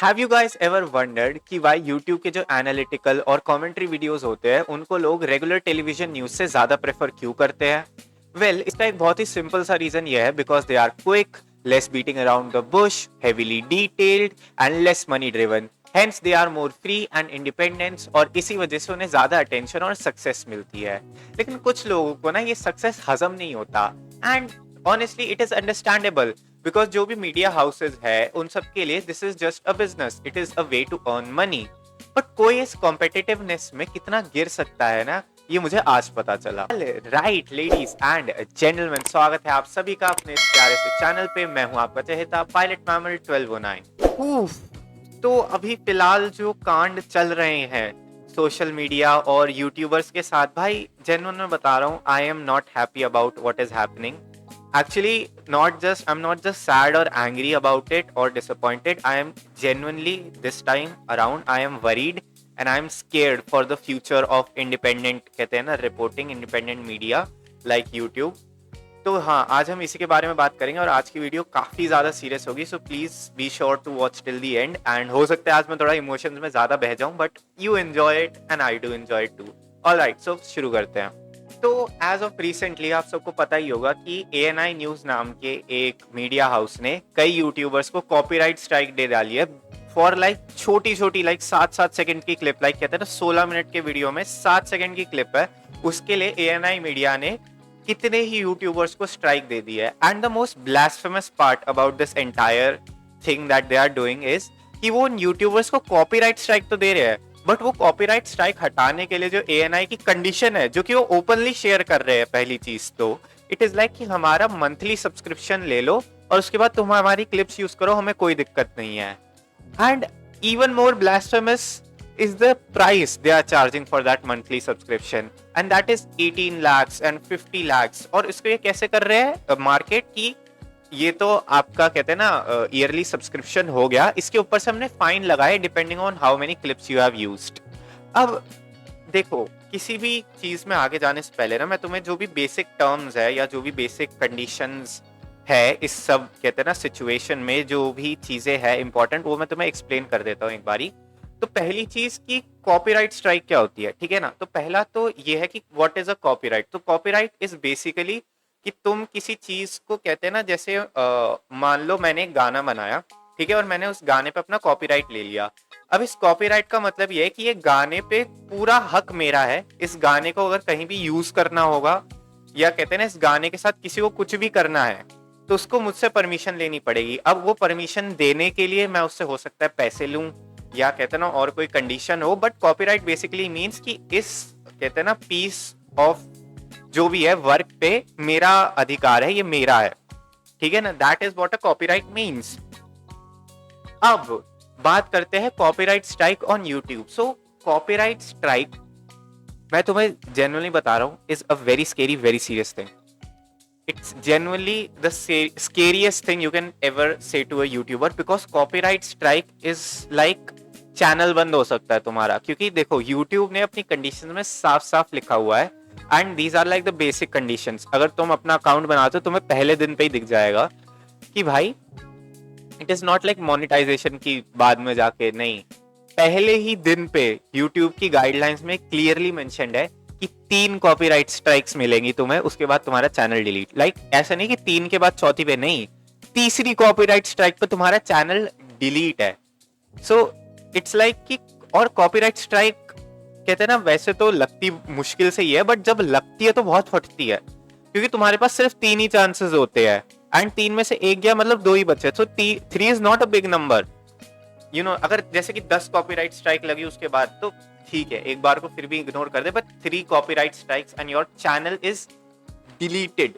Have you guys ever wondered कि Y YouTube के जो एनालिटिकल और कमेंट्री वीडियोस होते हैं उनको लोग रेगुलर टेलीविजन न्यूज से ज्यादा प्रेफर क्यों करते हैं? वेल, इसका एक बहुत ही सिंपल सा रीजन ये है because they are quick, less beating around the bush, heavily detailed and less money driven. Hence they are more free and independence और इसी वजह से उन्हें ज्यादा अटेंशन और सक्सेस मिलती है. लेकिन कुछ लोगों को ना ये सक्सेस हजम नहीं होता and honestly it is understandable because जो भी मीडिया हाउसेज है उन सब के लिए this is just a business, it is a way to earn money. But कोई इस कॉम्पिटिटिवनेस में कितना गिर सकता है ना, ये मुझे आज पता चला. राइट लेडीज एंड जेंटलमैन, स्वागत है आप सभी का अपने इस प्यारे से चैनल पे. मैं हूं आपका चहेता पायलट मैमल 1209. तो अभी फिलहाल जो कांड चल रहे हैं सोशल मीडिया और यूट्यूबर्स के साथ, भाई जेन्युइन में बता रहा हूँ, I am not happy about what is happening. Actually, I'm not just sad or angry about it or disappointed. I am genuinely, this time around, I am worried and I am scared for the future of independent, कहते हैं ना, reporting, independent media like YouTube. तो हाँ, आज हम इसी के बारे में बात करेंगे और आज की वीडियो काफी ज्यादा सीरियस होगी. So please be sure to watch till the end. And हो सकता है आज मैं थोड़ा इमोशंस में ज्यादा बह जाऊं, but you enjoy it and I do enjoy it too. Alright, so शुरू करते हैं. तो एज ऑफ रिसेंटली आप सबको पता ही होगा कि ANI न्यूज नाम के एक मीडिया हाउस ने कई यूट्यूबर्स को कॉपीराइट स्ट्राइक दे डाली है फॉर लाइक छोटी छोटी लाइक 7-7 सेकंड की क्लिप. लाइक कहते हैं ना 16 मिनट के वीडियो में 7 सेकंड की क्लिप है, उसके लिए ANI मीडिया ने कितने ही यूट्यूबर्स को स्ट्राइक दे दी है. And the most blasphemous part about this entire thing that they are doing is कि वो उन यूट्यूबर्स को कॉपीराइट स्ट्राइक तो दे रहे हैं, बट वो कॉपीराइट स्ट्राइक हटाने के लिए जो ANI की कंडीशन है जो कि वो ओपनली शेयर कर रहे हैं, पहली चीज तो इट इज लाइक कि हमारा मंथली सब्सक्रिप्शन ले लो और उसके बाद तुम हमारी क्लिप्स यूज करो, हमें कोई दिक्कत नहीं है. And even more blasphemous is the price they are charging for that monthly subscription and that is 18 lakhs and 50 lakhs. और इसको ये कैसे कर रहे हैं मार्केट की, ये तो आपका कहते हैं ना ईयरली सब्सक्रिप्शन हो गया, इसके ऊपर से हमने फाइन लगाए depending on how many clips you have used. अब देखो, किसी भी चीज में आगे जाने से पहले ना मैं तुम्हें जो भी बेसिक टर्म्स है या जो भी बेसिक कंडीशंस है इस सब कहते हैं ना सिचुएशन में, जो भी चीजें हैं इंपॉर्टेंट, वो मैं तुम्हें एक्सप्लेन कर देता हूँ एक बारी. तो पहली चीज की कॉपीराइट स्ट्राइक क्या होती है, ठीक है ना. तो पहला तो ये है कि व्हाट इज अ कॉपीराइट. तो कॉपीराइट इज बेसिकली कि तुम किसी चीज को कहते हैं ना, जैसे मान लो मैंने एक गाना बनाया, ठीक है, और मैंने उस गाने पे अपना कॉपीराइट ले लिया. अब इस कॉपीराइट का मतलब ये है कि ये गाने पे पूरा हक मेरा है. इस गाने को अगर कहीं भी यूज करना होगा या कहते हैं ना इस गाने के साथ किसी को कुछ भी करना है तो उसको मुझसे परमिशन लेनी पड़ेगी. अब वो परमिशन देने के लिए मैं उससे हो सकता है पैसे लूं या कहते हैं ना और कोई कंडीशन हो, बट कॉपीराइट बेसिकली मींस कि इस कहते हैं ना पीस ऑफ जो भी है वर्क पे मेरा अधिकार है, ये मेरा है, ठीक है ना. That is what a copyright means. अब बात करते हैं copyright strike on YouTube. So copyright strike, मैं तुम्हें जेन्युइनली बता रहा हूं, is a very scary, very serious thing. It's genuinely the scariest thing you can ever say to a YouTuber because copyright strike is like channel बंद हो सकता है तुम्हारा. क्योंकि देखो YouTube ने अपनी कंडीशंस में साफ साफ लिखा हुआ है and these are like the basic conditions. अगर तुम अपना अकाउंट बनाते हो तुम्हें पहले दिन पे ही दिख जाएगा कि भाई it is not like monetization की बाद में जाके, नहीं, पहले ही दिन पे YouTube की गाइडलाइंस में क्लियरली मेंशन्ड है कि 3 कॉपीराइट स्ट्राइक्स मिलेंगी तुम्हें, उसके बाद तुम्हारा चैनल डिलीट. लाइक ऐसा नहीं कि 3 के बाद चौथी पे, नहीं, तीसरी कॉपीराइट स्ट्राइक पे तुम्हारा चैनल डिलीट है. सो इट्स लाइक कि, और कॉपीराइट स्ट्राइक कहते हैं ना वैसे तो लगती मुश्किल से ही है, बट जब लगती है तो बहुत फटती है क्योंकि तुम्हारे पास सिर्फ 3 ही चांसेस होते हैं एंड 3 में से एक गया मतलब 2 ही बचे. सो 3 is not a big number, you know. अगर जैसे कि 10 कॉपीराइट स्ट्राइक लगी उसके बाद तो ठीक है, एक बार को फिर भी इग्नोर कर दे, but 3 copyright strikes and your channel is deleted.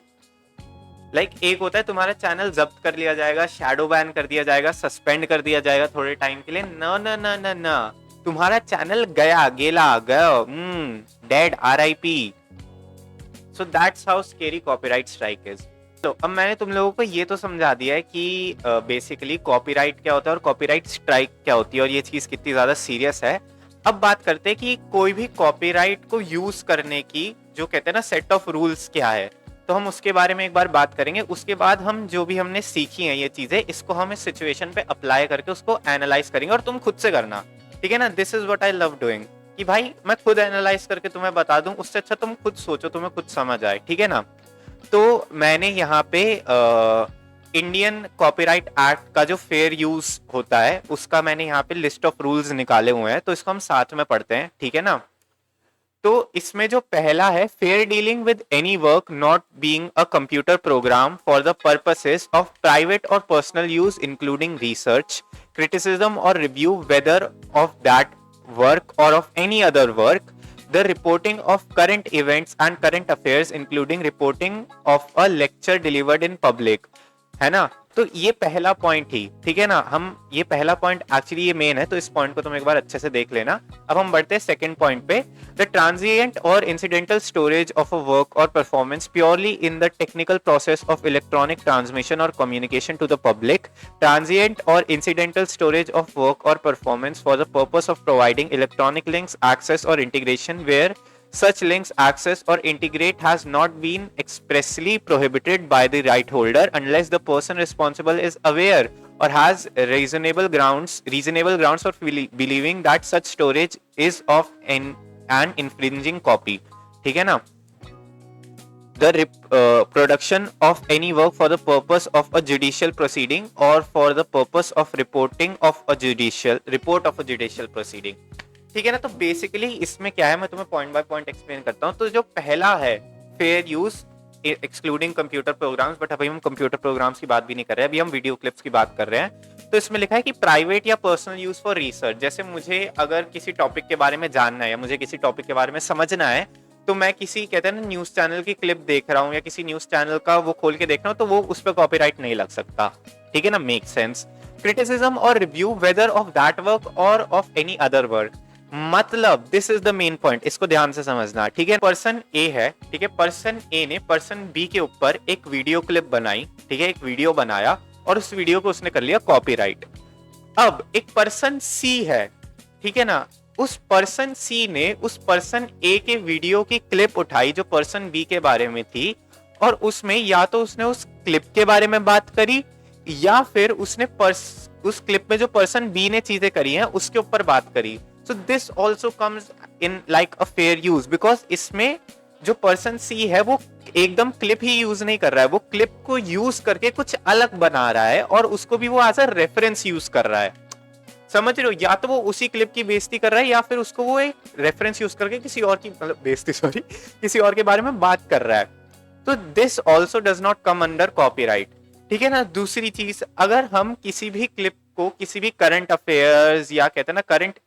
Like एक होता है तुम्हारा चैनल जब्त कर लिया जाएगा, शैडो बैन कर दिया जाएगा, सस्पेंड कर दिया जाएगा थोड़े टाइम के लिए. ना ना ना ना ना, तुम्हारा चैनल गया, गेला, गयो, dead, RIP. So that's how scary copyright strike is. तो अब मैंने तुम लोगों को ये तो समझा दिया है कि बेसिकली कॉपीराइट क्या होता है और कॉपीराइट स्ट्राइक क्या होती है और ये चीज कितनी ज्यादा सीरियस है. अब बात करते हैं कि कोई भी कॉपीराइट को यूज करने की जो कहते हैं ना सेट ऑफ रूल्स क्या है. तो हम उसके बारे में एक बार बात करेंगे। उसके बाद हम जो भी हमने सीखी हैं ये चीजें, इसको हम इस सिचुएशन पे अप्लाई करके उसको एनालाइज करेंगे, और तुम खुद से करना, ठीक है ना। This is what I love doing, कि भाई मैं खुद एनालाइज करके तुम्हें बता दूं, उससे अच्छा तुम खुद सोचो, तुम्हें खुद समझ आए, ठीक है ना। तो मैंने यहाँ पे इंडियन कॉपीराइट एक्ट का जो फेयर यूज होता है उसका मैंने यहाँ पे लिस्ट ऑफ रूल्स निकाले हुए हैं, तो इसको हम साथ में पढ़ते हैं, ठीक है ना। तो इसमें जो पहला है, fair dealing with any work not being a computer program for the purposes of private और personal use including research, criticism और review whether of that work or of any other work, the reporting of current events and current affairs including reporting of a lecture delivered in public, है ना। तो ये पहला point ही, ठीक है ना। हम ये पहला पॉइंट एक्चुअली ये मेन है, तो इस पॉइंट को तुम एक बार अच्छे से देख लेना। अब हम बढ़ते हैं सेकंड पॉइंट पे, द ट्रांजिएंट और incidental storage of a work और performance purely in the technical process of electronic transmission और communication to the public, transient और इन्सिडेंटल स्टोरेज ऑफ वर्क और performance for the purpose of providing electronic links access और integration where such links access or integrate has not been expressly prohibited by the right holder unless the person responsible is aware or has reasonable grounds for believing that such storage is of an infringing copy, ठीक है ना। The production of any work for the purpose of a judicial proceeding or for the purpose of reporting of a judicial proceeding, ठीक है ना। तो basically इसमें क्या है, मैं तुम्हें पॉइंट बाय पॉइंट एक्सप्लेन करता हूं। तो जो पहला है fair use excluding computer programs, but अभी हम कंप्यूटर प्रोग्राम्स की बात भी नहीं कर रहे हैं, अभी हम वीडियो क्लिप्स की बात कर रहे हैं। तो इसमें लिखा है कि प्राइवेट या पर्सनल यूज फॉर रिसर्च, जैसे मुझे अगर किसी टॉपिक के बारे में जानना है या मुझे किसी टॉपिक के बारे में समझना है, तो मैं किसी कहते हैं ना न्यूज चैनल की क्लिप देख रहा हूँ या किसी न्यूज चैनल का वो खोल के देख रहा हूँ, तो वो उस पर कॉपीराइट नहीं लग सकता, ठीक है ना। Make sense. क्रिटिसिज्म और review whether of that work और ऑफ एनी अदर वर्क, मतलब this is the main point, इसको ध्यान से समझना, ठीक है। पर्सन ए है, ठीक है, पर्सन ए ने पर्सन बी के ऊपर एक वीडियो क्लिप बनाई, ठीक है, एक वीडियो बनाया और उस वीडियो को उसने कर लिया कॉपीराइट। अब एक पर्सन सी है, ठीक है ना, उस पर्सन सी ने उस पर्सन ए के वीडियो की क्लिप उठाई जो पर्सन बी के बारे में थी, और उसमें या तो उसने उस क्लिप के बारे में बात करी या फिर उसने उस क्लिप में जो पर्सन बी ने चीजें करी हैं उसके ऊपर बात करी। So this also comes in like a fair use because इसमें जो पर्सन सी है वो एकदम क्लिप ही यूज नहीं कर रहा है, वो क्लिप को यूज करके कुछ अलग बना रहा है और उसको भी वो एज अ रेफरेंस यूज कर रहा है, समझ रहे हो। या तो वो उसी क्लिप की बेइज्जती कर रहा है या फिर उसको वो एक रेफरेंस यूज करके किसी और की मतलब बेइज्जती सॉरी किसी और के बारे में बात कर रहा है। तो this also does not come under copyright, ठीक है ना। दूसरी चीज, अगर हम किसी भी क्लिप को किसी भी करंट अफेयर्स या कहते हैं ना करंट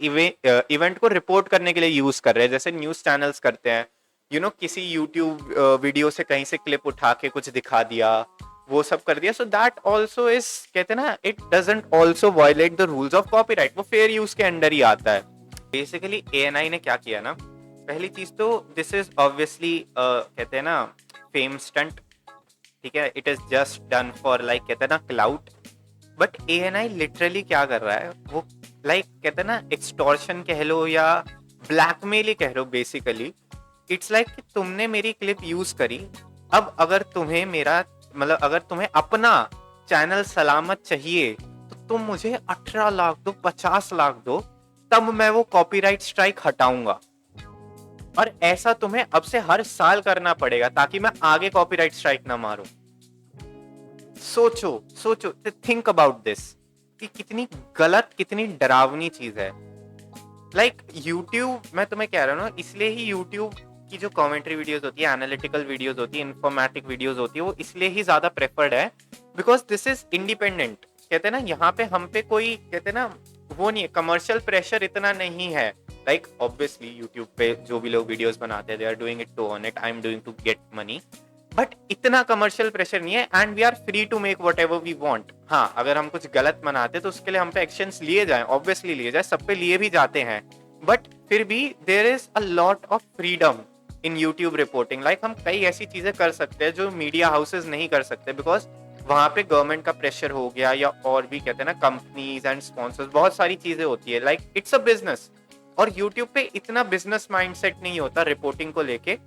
इवेंट को रिपोर्ट करने के लिए यूज कर रहे हैं, जैसे न्यूज चैनल्स करते हैं, यू नो किसी यूट्यूब वीडियो से कहीं से क्लिप उठा के कुछ दिखा दिया, वो सब कर दिया, सो दैट ऑल्सो इज कहते हैं ना it doesn't also violate the rules of copyright, वो फेयर यूज के अंडर ही आता है। बेसिकली ANI ने क्या किया ना, पहली चीज तो दिस इज ऑब्वियसली कहते हैं ना फेम स्टंट, ठीक है, it is just done for like कहते हैं ना क्लाउड, बट ANI लिटरली क्या कर रहा है, वो लाइक कहते हैं ना एक्सटॉर्शन कह लो या ब्लैकमेल ही कह लो, बेसिकली इट्स लाइक कि तुमने मेरी क्लिप यूज करी, अब अगर तुम्हें मेरा मतलब अगर तुम्हें अपना चैनल सलामत चाहिए तो तुम मुझे 18 लाख दो, 50 लाख दो, तब मैं वो कॉपीराइट स्ट्राइक हटाऊंगा, और ऐसा तुम्हें अब से हर साल करना पड़ेगा ताकि मैं आगे कॉपीराइट स्ट्राइक ना मारूं। सोचो थिंक अबाउट दिस कि कितनी गलत कितनी डरावनी चीज है। लाइक यूट्यूब, मैं तुम्हें कह रहा हूँ ना, इसलिए ही यूट्यूब की जो कमेंट्री वीडियोस होती है, एनालिटिकल वीडियोस होती है, इंफॉर्मेटिक वीडियोस होती है, वो इसलिए ही ज्यादा प्रेफर्ड है बिकॉज दिस इज इंडिपेंडेंट। कहते हैं ना यहाँ पे हम पे कोई कहते हैं ना वो नहीं है, कमर्शियल प्रेशर इतना नहीं है। लाइक ऑब्वियसली यूट्यूब पे जो भी लोग वीडियोस बनाते हैं, they are doing it to earn it, I am doing to get money, but इतना कमर्शियल प्रेशर नहीं है, and we are free to make whatever we want. हाँ, अगर हम कुछ गलत बनाते तो उसके लिए हम पे एक्शंस लिए जाएं, ऑब्वियसली लिए जाए, सब पे लिए भी जाते हैं, बट फिर भी there is a lot of freedom in YouTube reporting. Like हम कई ऐसी चीजें कर सकते हैं जो मीडिया हाउसेज नहीं कर सकते, बिकॉज वहां पे गवर्नमेंट का प्रेशर हो गया, या और भी कहते हैं ना कंपनीज एंड स्पॉन्सर्स, बहुत सारी चीजें होती है, लाइक इट्स अ बिजनेस। और यूट्यूब पे इतना बिजनेस माइंडसेट नहीं होता रिपोर्टिंग को लेके,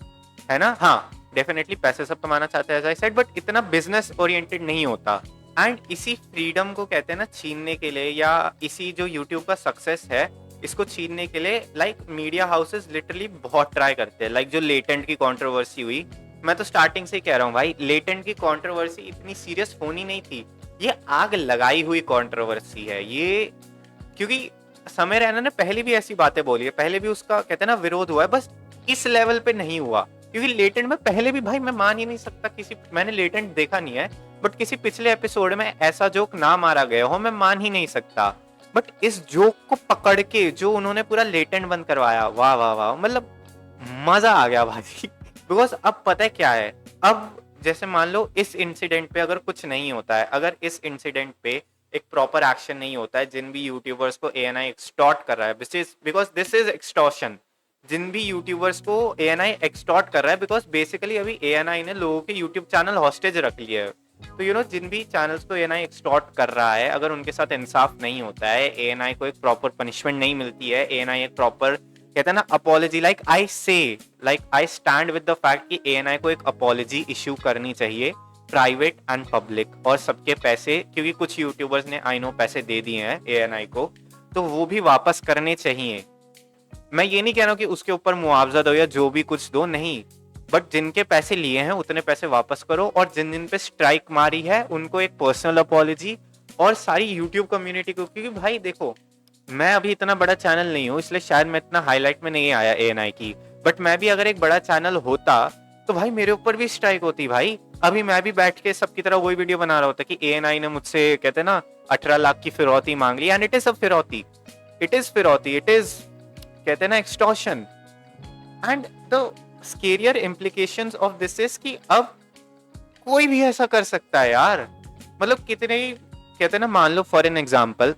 है ना। हाँ, डेफिनेटली पैसे सब कमाना चाहते हैं एज आई सेड, बट इतना बिजनेस ओरिएंटेड नहीं होता। एंड इसी फ्रीडम को कहते हैं ना छीनने के लिए, या इसी जो यूट्यूब का सक्सेस है इसको छीनने के लिए लाइक मीडिया हाउसेस लिटरली बहुत ट्राई करते हैं। लाइक जो लेटेंट की कंट्रोवर्सी हुई, मैं तो स्टार्टिंग से ही कह रहा हूँ भाई, लेटेंट की कंट्रोवर्सी इतनी सीरियस होनी नहीं थी, ये आग लगाई हुई कंट्रोवर्सी है ये। क्योंकि समय रैना ने पहले भी ऐसी बातें बोली है, पहले भी उसका कहते हैं ना विरोध हुआ है, बस इस लेवल पे नहीं हुआ। क्योंकि लेटेंट में पहले भी भाई मैं मान ही नहीं सकता किसी, मैंने लेटेंट देखा नहीं है, बट किसी पिछले एपिसोड में ऐसा जोक ना मारा गया हो मैं मान ही नहीं सकता। बट इस जोक को पकड़ के जो उन्होंने पूरा लेटेंट बंद करवाया, वाह वाह वाह, मतलब मजा आ गया भाई। बिकॉज अब पता है क्या है, अब जैसे मान लो इस इंसिडेंट पे अगर कुछ नहीं होता है, अगर इस इंसिडेंट पे एक प्रॉपर एक्शन नहीं होता है, जिन भी यूट्यूबर्स को एएनआई एक्सटॉर्ट कर रहा है, बिकॉज दिस इज एक्सटॉर्शन, जिन भी यूट्यूबर्स को एएनआई एक्सटॉर्ट कर रहा है, बिकॉज बेसिकली अभी एएनआई ने लोगों के यूट्यूब चैनल हॉस्टेज रख लिया है। तो यू नो जिन भी चैनल्स को एएनआई एक्सटॉर्ट कर रहा है, अगर उनके साथ इंसाफ नहीं होता है, एएनआई को एक प्रॉपर पनिशमेंट नहीं मिलती है, एएनआई एक प्रॉपर कहते हैं ना apology, like I stand with the fact कि एएनआई को एक अपॉलॉजी इश्यू करनी चाहिए, प्राइवेट एंड पब्लिक, और सबके पैसे, क्योंकि कुछ यूट्यूबर्स ने आई नो पैसे दे दिए हैं एएनआई को, तो वो भी वापस करने चाहिए। मैं ये नहीं कह रहा हूँ कि उसके ऊपर मुआवजा दो या जो भी कुछ दो, नहीं, बट जिनके पैसे लिए हैं उतने पैसे वापस करो, और जिन जिन पे स्ट्राइक मारी है उनको एक पर्सनल अपॉलॉजी, और सारी यूट्यूब कम्युनिटी को। क्योंकि भाई देखो, मैं अभी इतना बड़ा चैनल नहीं हूँ, इसलिए शायद मैं इतना हाईलाइट में नहीं आया एएनआई की, बट मैं भी अगर एक बड़ा चैनल होता तो भाई मेरे ऊपर भी स्ट्राइक होती भाई। अभी मैं भी बैठ के सबकी तरह वही वीडियो बना रहा होता कि एएनआई ने मुझसे कहते ना 18 लाख की फिरौती मांग ली, एंड इट इज अ फिरौती, इट इज कहते हैं ना extortion. And the scarier implications of this is कि अब कोई भी ऐसा कर सकता है यार। मतलब कितने ही कहते हैं ना, मान लो for an example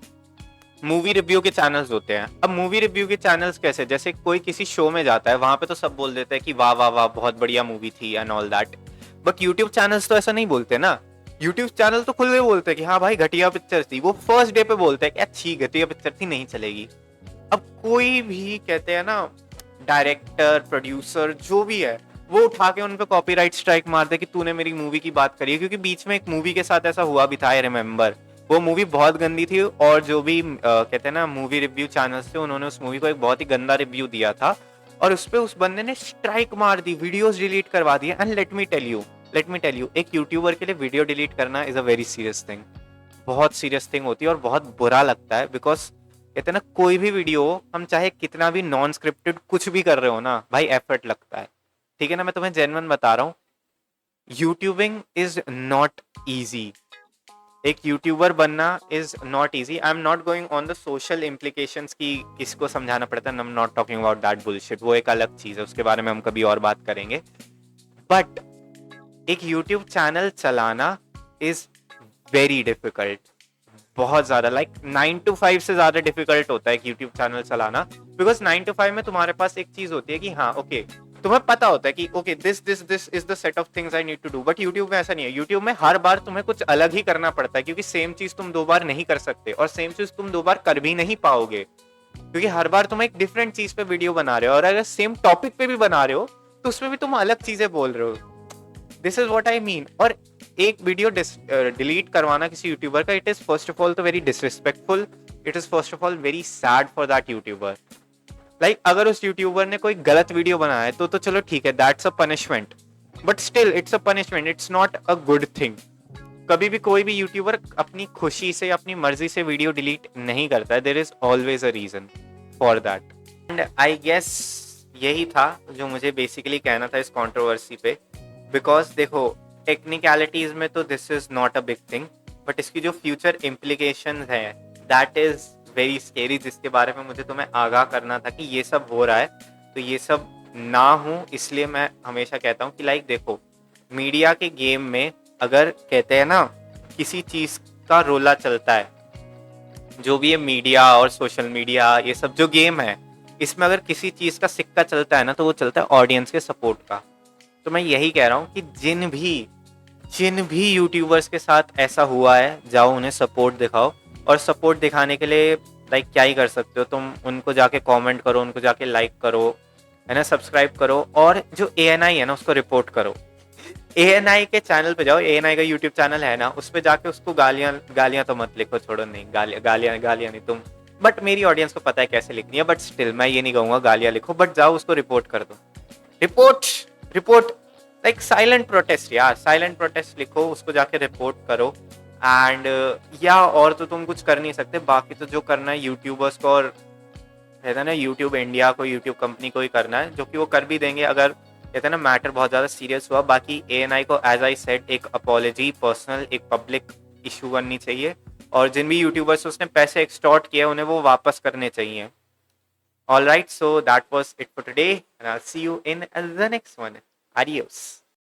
movie review के चैनल्स होते हैं। अब मूवी रिव्यू के चैनल्स कैसे, जैसे कोई किसी शो में जाता है, वहां पे तो सब बोल देते हैं कि वाह वाह वाह बहुत बढ़िया मूवी थी and all that, but YouTube channels तो ऐसा नहीं बोलते ना। यूट्यूब चैनल तो खुले बोलते हैं कि हाँ भाई घटिया पिक्चर थी, वो फर्स्ट डे पे बोलते हैं कि अच्छी घटिया पिक्चर थी, नहीं चलेगी। अब कोई भी कहते हैं ना डायरेक्टर, प्रोड्यूसर, जो भी है, वो उठा के उन पे कॉपीराइट स्ट्राइक मार दे कि तूने मेरी मूवी की बात करी है। क्योंकि बीच में एक मूवी के साथ ऐसा हुआ भी था, आई रिमेम्बर, वो मूवी बहुत गंदी थी, और जो भी कहते हैं ना मूवी रिव्यू चैनल्स थे, उन्होंने उस मूवी को एक बहुत ही गंदा रिव्यू दिया था, और उस पे उस बंदे ने स्ट्राइक मार दी, वीडियोस डिलीट करवा दिए। And let me tell you एक यूट्यूबर के लिए वीडियो डिलीट करना is a very serious thing, बहुत सीरियस थिंग होती है, और बहुत बुरा लगता है। बिकॉज कहते हैं ना कोई भी वीडियो, हम चाहे कितना भी नॉन स्क्रिप्टेड कुछ भी कर रहे हो ना भाई, एफर्ट लगता है, ठीक है ना। मैं तुम्हें जेन्युइन बता रहा हूँ, यूट्यूबिंग इज नॉट ईजी, एक यूट्यूबर बनना is not easy. I am not going on the social implications की किसको समझाना पड़ता है, I am not talking about that bullshit, वो एक अलग चीज है, उसके बारे में हम कभी और बात करेंगे। बट एक यूट्यूब चैनल चलाना इज वेरी डिफिकल्ट, बहुत ज्यादा, लाइक 9 to 5 से ज्यादा डिफिकल्ट होता है एक यूट्यूब चैनल चलाना। बिकॉज 9 to 5 में तुम्हारे पास एक चीज होती है कि हाँ ओके, तुम्हें पता होता है कि okay this is the set of things I need to do. But YouTube में ऐसा नहीं है, यूट्यूब में हर बार तुम्हें कुछ अलग ही करना पड़ता है, क्योंकि सेम चीज तुम 2 बार नहीं कर सकते, और सेम चीज तुम 2 बार कर भी नहीं पाओगे, क्योंकि हर बार तुम एक डिफरेंट चीज पे वीडियो बना रहे हो, और अगर सेम टॉपिक पे भी बना रहे हो तो उसमें भी तुम अलग चीजें बोल रहे हो। This is what I mean. और एक वीडियो डिलीट करवाना किसी यूट्यूबर का, it is first of all तो very disrespectful, it is first of all very sad for that YouTuber. Like अगर उस यूट्यूबर ने कोई गलत वीडियो बनाया है तो चलो ठीक है, that's a punishment, but still it's a punishment, it's not a good thing. कभी भी कोई भी यूट्यूबर अपनी खुशी से, अपनी मर्जी से वीडियो डिलीट नहीं करता है, there is always a reason for that. And I guess यही था जो मुझे बेसिकली कहना था इस कंट्रोवर्सी पे। बिकॉज देखो टेक्निकलिटीज में तो this is not a big thing, but इसकी जो फ्यूचर इम्प्लीकेशन है दैट इज वेरी स्केरी, जिसके बारे में मुझे तुम्हें आगाह करना था कि ये सब हो रहा है, तो ये सब ना हो। इसलिए मैं हमेशा कहता हूँ कि लाइक देखो, मीडिया के गेम में अगर कहते हैं ना किसी चीज का रोला चलता है, जो भी ये मीडिया और सोशल मीडिया ये सब जो गेम है, इसमें अगर किसी चीज का सिक्का चलता है ना, तो वो चलता है ऑडियंस के सपोर्ट का। तो मैं यही कह रहा हूँ कि जिन भी यूट्यूबर्स के साथ ऐसा हुआ है, जाओ उन्हें सपोर्ट दिखाओ, और सपोर्ट दिखाने के लिए लाइक क्या ही कर सकते हो तुम, उनको जाके कमेंट करो, उनको जाके लाइक करो, है ना, सब्सक्राइब करो, और जो एएनआई है ना उसको रिपोर्ट करो। एएनआई के चैनल पे जाओ, एएनआई का यूट्यूब चैनल है ना, उस पे जाके उसको गालियां गालियां तो मत लिखो, छोड़ो, नहीं गालियां गालियां गालियां नहीं तुम, बट मेरी ऑडियंस को पता है कैसे लिखनी है, बट स्टिल मैं ये नहीं कहूंगा गालियां लिखो, बट जाओ उसको रिपोर्ट कर दो, report, report, like silent protest यार, साइलेंट प्रोटेस्ट लिखो, उसको जाके रिपोर्ट करो। एंड या और तो तुम कुछ कर नहीं सकते, बाकी तो जो करना है यूट्यूबर्स को और कहते हैं ना यूट्यूब इंडिया को, यूट्यूब कंपनी को ही करना है, जो कि वो कर भी देंगे अगर कहते हैं ना मैटर बहुत ज़्यादा सीरियस हुआ। बाकी एएनआई को एज आई सेड एक अपॉलॉजी पर्सनल एक पब्लिक इशू बननी चाहिए, और जिन भी यूट्यूबर्स उसने पैसे एक्सटॉर्ट किए उन्हें वो वापस करने चाहिए। All right, so that was it for today and I will see you in the next one. Adios.